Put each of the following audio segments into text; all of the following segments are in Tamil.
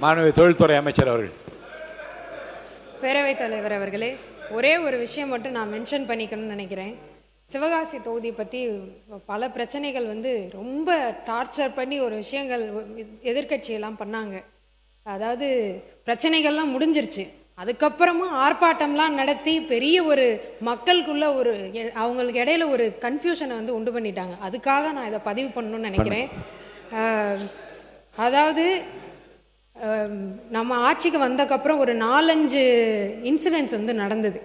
மாண்புமிகு தொழில்துறை அமைச்சர் அவர்கள். பேரவைத் தலைவர் அவர்களே, ஒரே ஒரு விஷயம் மட்டும் நான் மென்ஷன் பண்ணிக்கணும்னு நினைக்கிறேன். சிவகாசி தொகுதி பற்றி பல பிரச்சனைகள் ரொம்ப டார்ச்சர் பண்ணி ஒரு விஷயங்கள் எதிர்கட்சியெல்லாம் பண்ணாங்க. அதாவது பிரச்சனைகள்லாம் முடிஞ்சிருச்சு, அதுக்கப்புறமா ஆர்ப்பாட்டம்லாம் நடத்தி பெரிய ஒரு மக்களுக்குள்ள ஒரு அவங்களுக்கு இடையில ஒரு கன்ஃபியூஷனை உண்டு பண்ணிட்டாங்க. அதுக்காக நான் இதை பதிவு பண்ணணும்னு நினைக்கிறேன். அதாவது நம்ம ஆட்சிக்கு வந்தக்கப்புறம் ஒரு 4-5 இன்சிடென்ட்ஸ் நடந்தது.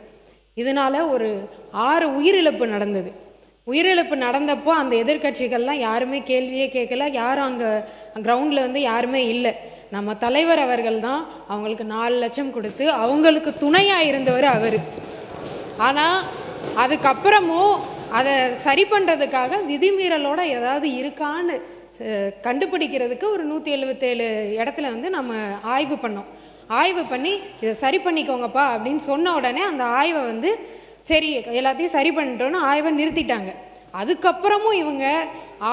இதனால ஒரு 6 உயிரிழப்பு நடந்தது. உயிரிழப்பு நடந்தப்போ அந்த எதிர்கட்சிகள்லாம் யாருமே கேள்வியே கேட்கல. யாரும் அங்கே கிரவுண்டில் யாருமே இல்லை. நம்ம தலைவர் அவர்கள் தான் அவங்களுக்கு 4 லட்சம் கொடுத்து அவங்களுக்கு துணையாக இருந்தவர் அவர். ஆனால் அதுக்கப்புறமும் அதை சரி பண்ணுறதுக்காக விதிமீறலோட ஏதாவது இருக்கான்னு கண்டுபிடிக்கிறதுக்கு ஒரு 177 இடத்துல நம்ம ஆய்வு பண்ணோம். ஆய்வு பண்ணி இதை சரி பண்ணிக்கோங்கப்பா அப்படின்னு சொன்ன உடனே அந்த ஆய்வை சரி எல்லாத்தையும் சரி பண்ணிட்டோன்னு ஆய்வை நிறுத்திட்டாங்க. அதுக்கப்புறமும் இவங்க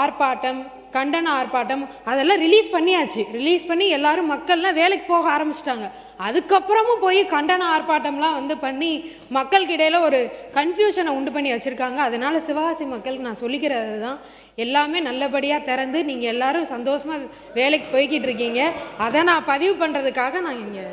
ஆர்ப்பாட்டம், கண்டன ஆர்ப்பாட்டம் அதெல்லாம் ரிலீஸ் பண்ணியாச்சு. ரிலீஸ் பண்ணி எல்லாரும் மக்கள்லாம் வேலைக்கு போக ஆரம்பிச்சிட்டாங்க. அதுக்கப்புறமும் போய் கண்டன ஆர்ப்பாட்டம்லாம் பண்ணி மக்களுக்கு இடையில ஒரு கன்ஃபியூஷனை உண்டு பண்ணி வச்சுருக்காங்க. அதனால சிவகாசி மக்களுக்கு நான் சொல்லிக்கிறது தான், எல்லாமே நல்லபடியாக திறந்து நீங்கள் எல்லாரும் சந்தோஷமாக வேலைக்கு போய்கிட்டு இருக்கீங்க. அதை நான் பதிவு பண்ணுறதுக்காக நான் இங்கே